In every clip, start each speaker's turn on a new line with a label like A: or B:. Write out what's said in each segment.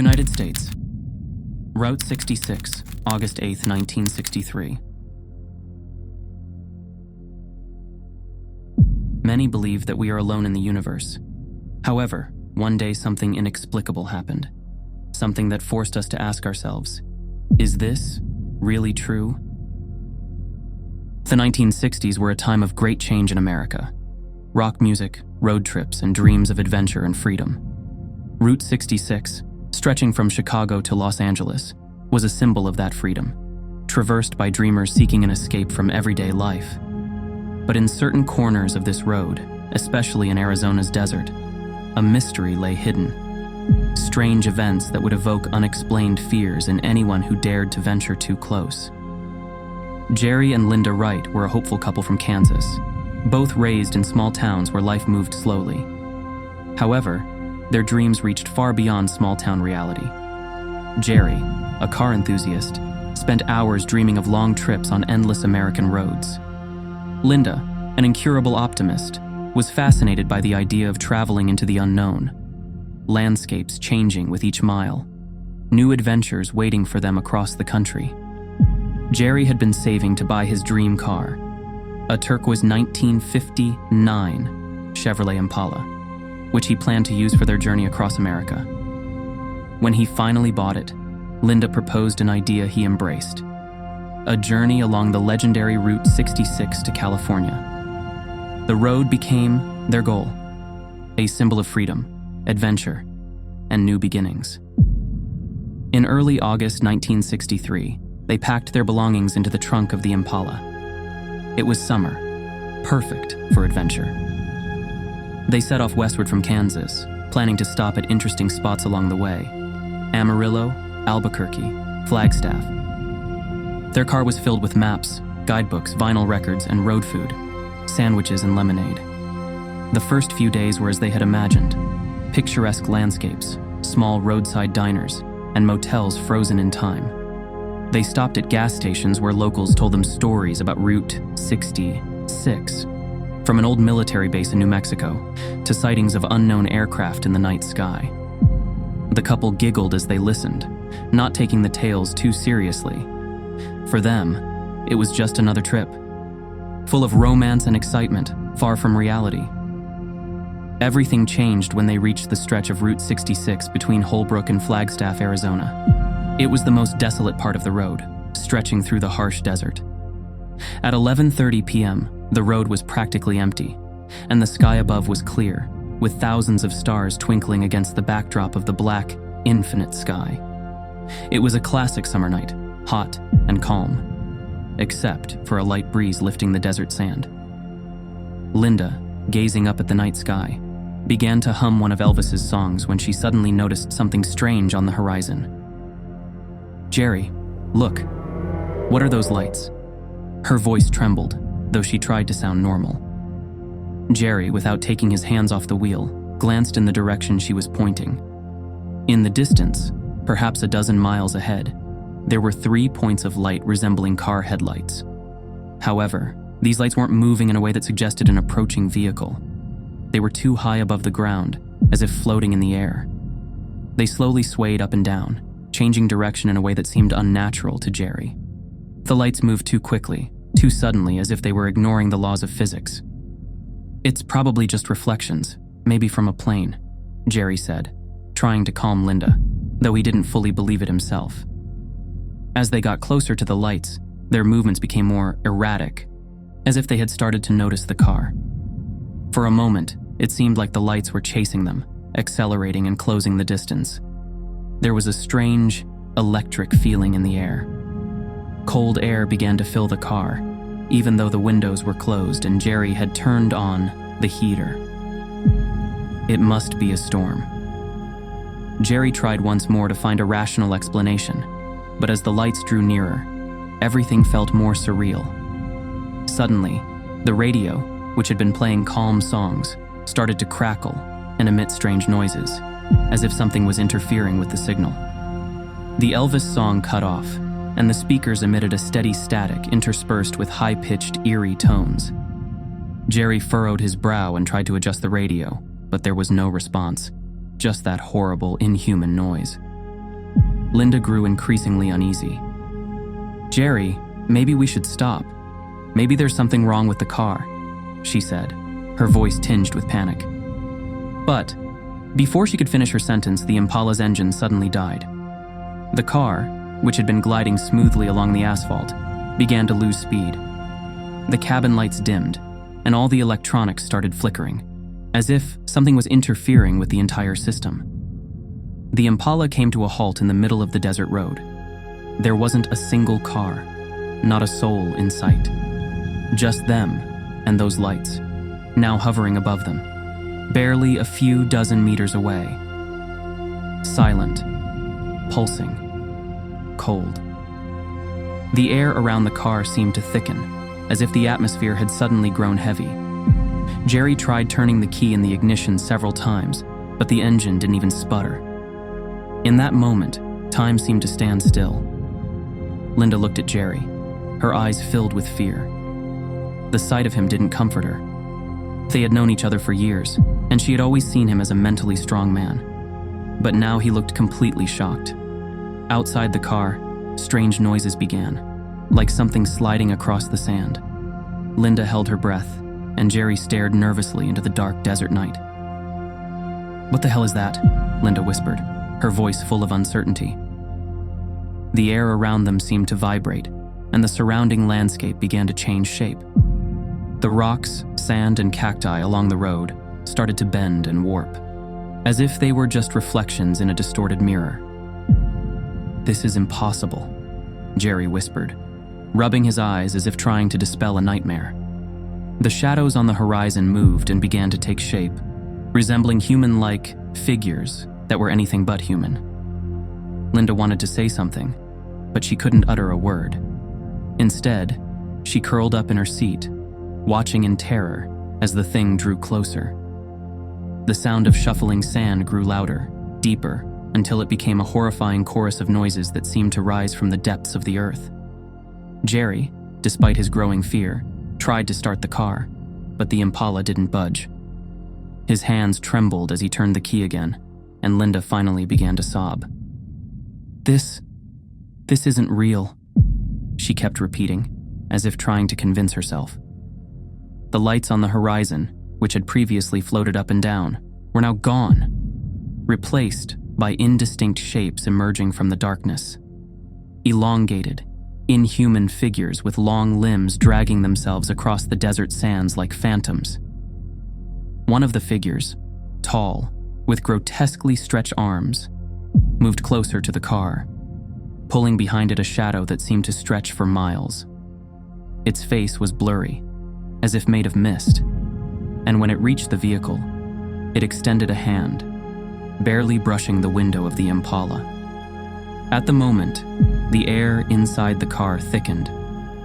A: United States. Route 66, August 8, 1963. Many believe that we are alone in the universe. However, one day something inexplicable happened. Something that forced us to ask ourselves, is this really true? The 1960s were a time of great change in America. Rock music, road trips, and dreams of adventure and freedom. Route 66, stretching from Chicago to Los Angeles, was a symbol of that freedom, traversed by dreamers seeking an escape from everyday life. But in certain corners of this road, especially in Arizona's desert, a mystery lay hidden. Strange events that would evoke unexplained fears in anyone who dared to venture too close. Jerry and Linda Wright were a hopeful couple from Kansas, both raised in small towns where life moved slowly. However, their dreams reached far beyond small-town reality. Jerry, a car enthusiast, spent hours dreaming of long trips on endless American roads. Linda, an incurable optimist, was fascinated by the idea of traveling into the unknown. Landscapes changing with each mile, new adventures waiting for them across the country. Jerry had been saving to buy his dream car, a turquoise 1959 Chevrolet Impala, which he planned to use for their journey across America. When he finally bought it, Linda proposed an idea he embraced: a journey along the legendary Route 66 to California. The road became their goal, a symbol of freedom, adventure, and new beginnings. In early August 1963, they packed their belongings into the trunk of the Impala. It was summer, perfect for adventure. They set off westward from Kansas, planning to stop at interesting spots along the way: Amarillo, Albuquerque, Flagstaff. Their car was filled with maps, guidebooks, vinyl records, and road food, sandwiches and lemonade. The first few days were as they had imagined: picturesque landscapes, small roadside diners, and motels frozen in time. They stopped at gas stations where locals told them stories about Route 66, from an old military base in New Mexico to sightings of unknown aircraft in the night sky. The couple giggled as they listened, not taking the tales too seriously. For them, it was just another trip, full of romance and excitement, far from reality. Everything changed when they reached the stretch of Route 66 between Holbrook and Flagstaff, Arizona. It was the most desolate part of the road, stretching through the harsh desert. At 11:30 p.m., the road was practically empty, and the sky above was clear, with thousands of stars twinkling against the backdrop of the black, infinite sky. It was a classic summer night, hot and calm, except for a light breeze lifting the desert sand. Linda, gazing up at the night sky, began to hum one of Elvis's songs when she suddenly noticed something strange on the horizon. "Jerry, look. What are those lights?" Her voice trembled, though she tried to sound normal. Jerry, without taking his hands off the wheel, glanced in the direction she was pointing. In the distance, perhaps a dozen miles ahead, there were 3 points of light resembling car headlights. However, these lights weren't moving in a way that suggested an approaching vehicle. They were too high above the ground, as if floating in the air. They slowly swayed up and down, changing direction in a way that seemed unnatural to Jerry. The lights moved too quickly, too suddenly, as if they were ignoring the laws of physics. "It's probably just reflections, maybe from a plane," Jerry said, trying to calm Linda, though he didn't fully believe it himself. As they got closer to the lights, their movements became more erratic, as if they had started to notice the car. For a moment, it seemed like the lights were chasing them, accelerating and closing the distance. There was a strange, electric feeling in the air. Cold air began to fill the car, even though the windows were closed and Jerry had turned on the heater. It must be a storm. Jerry tried once more to find a rational explanation, but as the lights drew nearer, everything felt more surreal. Suddenly, the radio, which had been playing calm songs, started to crackle and emit strange noises, as if something was interfering with the signal. The Elvis song cut off, and the speakers emitted a steady static interspersed with high-pitched, eerie tones. Jerry furrowed his brow and tried to adjust the radio, but there was no response, just that horrible, inhuman noise. Linda grew increasingly uneasy. "Jerry, maybe we should stop. Maybe there's something wrong with the car," she said, her voice tinged with panic. But before she could finish her sentence, the Impala's engine suddenly died. The car, which had been gliding smoothly along the asphalt, began to lose speed. The cabin lights dimmed, and all the electronics started flickering, as if something was interfering with the entire system. The Impala came to a halt in the middle of the desert road. There wasn't a single car, not a soul in sight. Just them and those lights, now hovering above them, barely a few dozen meters away. Silent, pulsing, cold. The air around the car seemed to thicken, as if the atmosphere had suddenly grown heavy. Jerry tried turning the key in the ignition several times, but the engine didn't even sputter. In that moment, time seemed to stand still. Linda looked at Jerry, her eyes filled with fear. The sight of him didn't comfort her. They had known each other for years, and she had always seen him as a mentally strong man. But now he looked completely shocked. Outside the car, strange noises began, like something sliding across the sand. Linda held her breath, and Jerry stared nervously into the dark desert night. "What the hell is that?" Linda whispered, her voice full of uncertainty. The air around them seemed to vibrate, and the surrounding landscape began to change shape. The rocks, sand, and cacti along the road started to bend and warp, as if they were just reflections in a distorted mirror. "This is impossible," Jerry whispered, rubbing his eyes as if trying to dispel a nightmare. The shadows on the horizon moved and began to take shape, resembling human-like figures that were anything but human. Linda wanted to say something, but she couldn't utter a word. Instead, she curled up in her seat, watching in terror as the thing drew closer. The sound of shuffling sand grew louder, deeper, until it became a horrifying chorus of noises that seemed to rise from the depths of the earth. Jerry, despite his growing fear, tried to start the car, but the Impala didn't budge. His hands trembled as he turned the key again, and Linda finally began to sob. This isn't real," she kept repeating, as if trying to convince herself. The lights on the horizon, which had previously floated up and down, were now gone, replaced by indistinct shapes emerging from the darkness. Elongated, inhuman figures with long limbs dragging themselves across the desert sands like phantoms. One of the figures, tall, with grotesquely stretched arms, moved closer to the car, pulling behind it a shadow that seemed to stretch for miles. Its face was blurry, as if made of mist, and when it reached the vehicle, it extended a hand, barely brushing the window of the Impala. At the moment, the air inside the car thickened,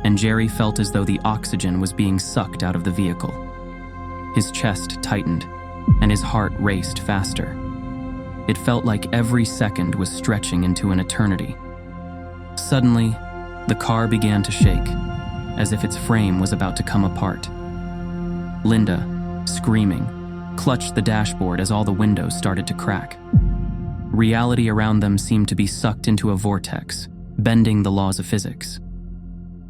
A: and Jerry felt as though the oxygen was being sucked out of the vehicle. His chest tightened, and his heart raced faster. It felt like every second was stretching into an eternity. Suddenly, the car began to shake, as if its frame was about to come apart. Linda, screaming, clutched the dashboard as all the windows started to crack. Reality around them seemed to be sucked into a vortex, bending the laws of physics.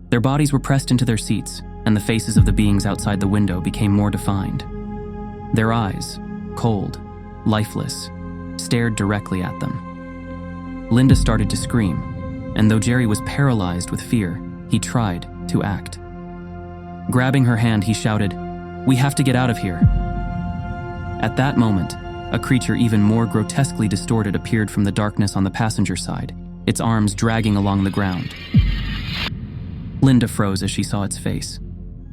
A: Their bodies were pressed into their seats, and the faces of the beings outside the window became more defined. Their eyes, cold, lifeless, stared directly at them. Linda started to scream, and though Jerry was paralyzed with fear, he tried to act. Grabbing her hand, he shouted, "We have to get out of here." At that moment, a creature even more grotesquely distorted appeared from the darkness on the passenger side, its arms dragging along the ground. Linda froze as she saw its face.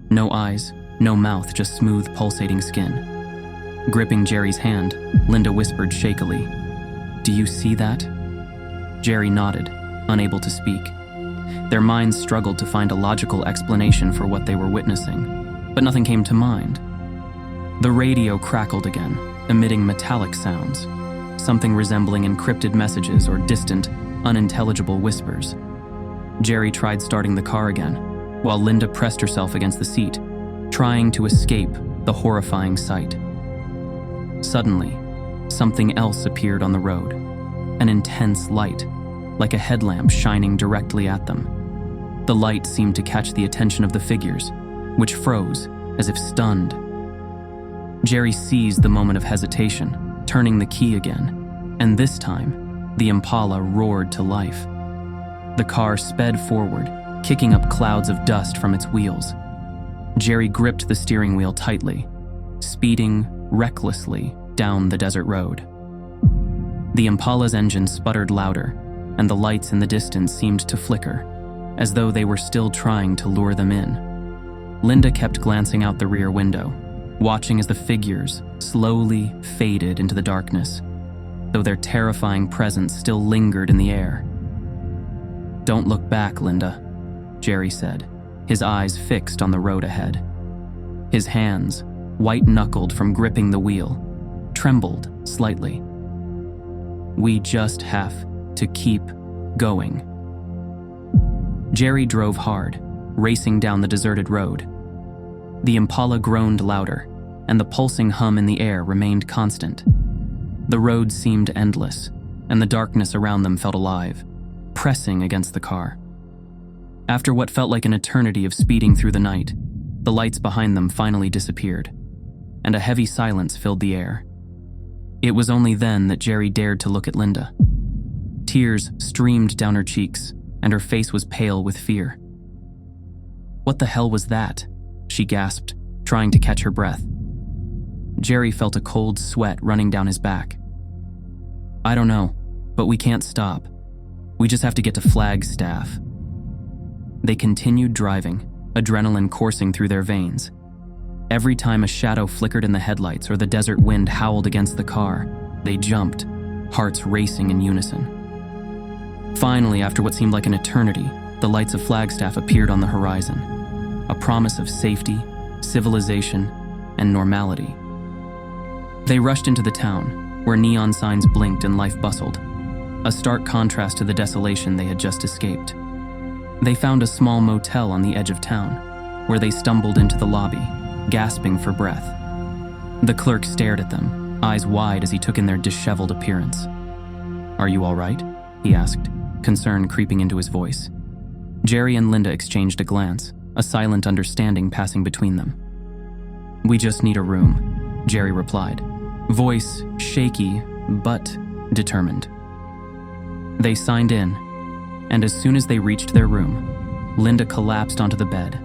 A: No eyes, no mouth, just smooth, pulsating skin. Gripping Jerry's hand, Linda whispered shakily, "Do you see that?" Jerry nodded, unable to speak. Their minds struggled to find a logical explanation for what they were witnessing, but nothing came to mind. The radio crackled again, emitting metallic sounds, something resembling encrypted messages or distant, unintelligible whispers. Jerry tried starting the car again, while Linda pressed herself against the seat, trying to escape the horrifying sight. Suddenly, something else appeared on the road, an intense light, like a headlamp shining directly at them. The light seemed to catch the attention of the figures, which froze, as if stunned. Jerry seized the moment of hesitation, turning the key again, and this time, the Impala roared to life. The car sped forward, kicking up clouds of dust from its wheels. Jerry gripped the steering wheel tightly, speeding recklessly down the desert road. The Impala's engine sputtered louder, and the lights in the distance seemed to flicker, as though they were still trying to lure them in. Linda kept glancing out the rear window, watching as the figures slowly faded into the darkness, though their terrifying presence still lingered in the air. "Don't look back, Linda," Jerry said, his eyes fixed on the road ahead. His hands, white-knuckled from gripping the wheel, trembled slightly. "We just have to keep going." Jerry drove hard, racing down the deserted road. The Impala groaned louder, and the pulsing hum in the air remained constant. The road seemed endless, and the darkness around them felt alive, pressing against the car. After what felt like an eternity of speeding through the night, the lights behind them finally disappeared, and a heavy silence filled the air. It was only then that Jerry dared to look at Linda. Tears streamed down her cheeks, and her face was pale with fear. "What the hell was that?" she gasped, trying to catch her breath. Jerry felt a cold sweat running down his back. "I don't know, but we can't stop. We just have to get to Flagstaff." They continued driving, adrenaline coursing through their veins. Every time a shadow flickered in the headlights or the desert wind howled against the car, they jumped, hearts racing in unison. Finally, after what seemed like an eternity, the lights of Flagstaff appeared on the horizon, a promise of safety, civilization, and normality. They rushed into the town, where neon signs blinked and life bustled, a stark contrast to the desolation they had just escaped. They found a small motel on the edge of town, where they stumbled into the lobby, gasping for breath. The clerk stared at them, eyes wide as he took in their disheveled appearance. "Are you all right?" he asked, concern creeping into his voice. Jerry and Linda exchanged a glance, a silent understanding passing between them. "We just need a room," Jerry replied, voice shaky but determined. They signed in, and as soon as they reached their room, Linda collapsed onto the bed,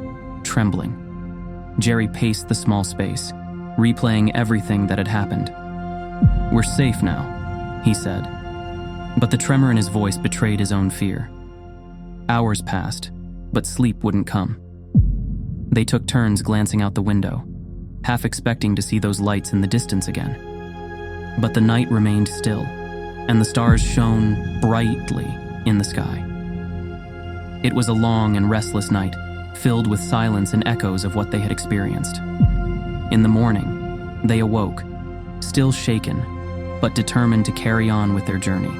A: trembling. Jerry paced the small space, replaying everything that had happened. "We're safe now," he said, but the tremor in his voice betrayed his own fear. Hours passed, but sleep wouldn't come. They took turns glancing out the window, half expecting to see those lights in the distance again. But the night remained still, and the stars shone brightly in the sky. It was a long and restless night, filled with silence and echoes of what they had experienced. In the morning, they awoke, still shaken, but determined to carry on with their journey.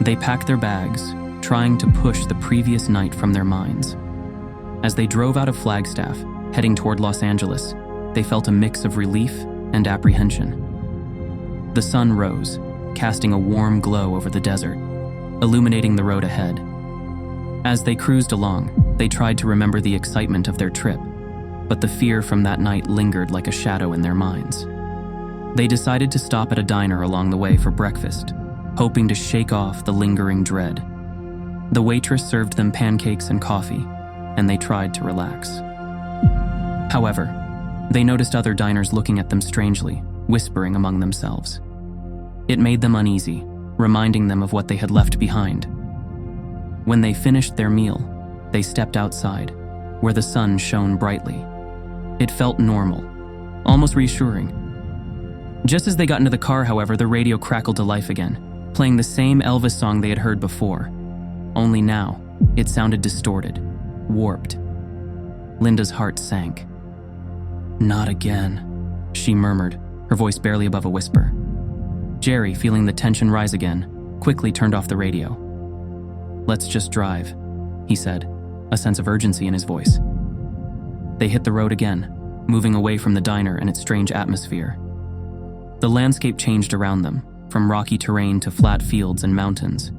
A: They packed their bags, trying to push the previous night from their minds. As they drove out of Flagstaff, heading toward Los Angeles, they felt a mix of relief and apprehension. The sun rose, casting a warm glow over the desert, illuminating the road ahead. As they cruised along, they tried to remember the excitement of their trip, but the fear from that night lingered like a shadow in their minds. They decided to stop at a diner along the way for breakfast, hoping to shake off the lingering dread. The waitress served them pancakes and coffee, and they tried to relax. However, they noticed other diners looking at them strangely, whispering among themselves. It made them uneasy, reminding them of what they had left behind. When they finished their meal, they stepped outside, where the sun shone brightly. It felt normal, almost reassuring. Just as they got into the car, however, the radio crackled to life again, playing the same Elvis song they had heard before. Only now, it sounded distorted, warped. Linda's heart sank. "Not again," she murmured, her voice barely above a whisper. Jerry, feeling the tension rise again, quickly turned off the radio. "Let's just drive," he said, a sense of urgency in his voice. They hit the road again, moving away from the diner and its strange atmosphere. The landscape changed around them, from rocky terrain to flat fields and mountains,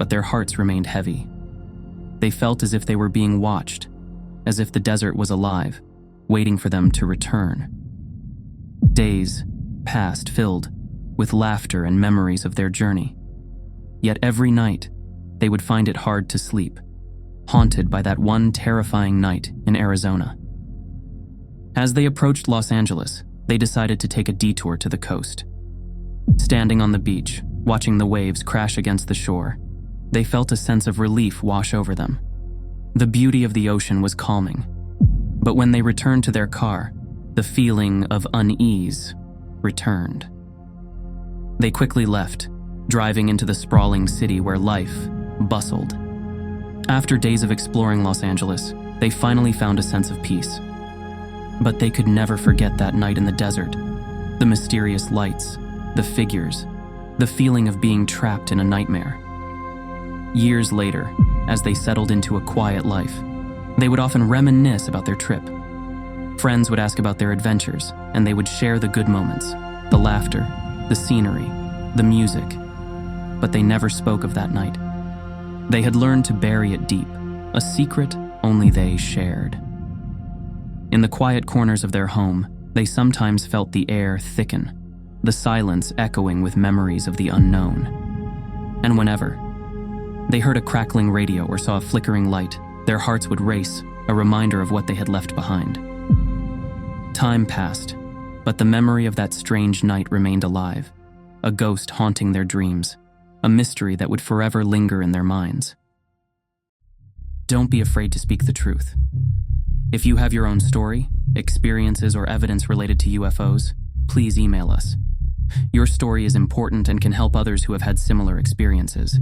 A: but their hearts remained heavy. They felt as if they were being watched, as if the desert was alive, waiting for them to return. Days passed filled with laughter and memories of their journey. Yet every night, they would find it hard to sleep, haunted by that one terrifying night in Arizona. As they approached Los Angeles, they decided to take a detour to the coast. Standing on the beach, watching the waves crash against the shore, they felt a sense of relief wash over them. The beauty of the ocean was calming, but when they returned to their car, the feeling of unease returned. They quickly left, driving into the sprawling city where life bustled. After days of exploring Los Angeles, they finally found a sense of peace. But they could never forget that night in the desert, the mysterious lights, the figures, the feeling of being trapped in a nightmare. Years later, as they settled into a quiet life, they would often reminisce about their trip. Friends would ask about their adventures, and they would share the good moments, the laughter, the scenery, the music. But they never spoke of that night. They had learned to bury it deep, a secret only they shared. In the quiet corners of their home, they sometimes felt the air thicken, the silence echoing with memories of the unknown. And whenever they heard a crackling radio or saw a flickering light, their hearts would race, a reminder of what they had left behind. Time passed, but the memory of that strange night remained alive, a ghost haunting their dreams, a mystery that would forever linger in their minds. Don't be afraid to speak the truth. If you have your own story, experiences, or evidence related to UFOs, please email us. Your story is important and can help others who have had similar experiences.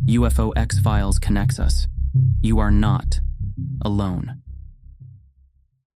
A: UFO X-Files connects us. You are not alone.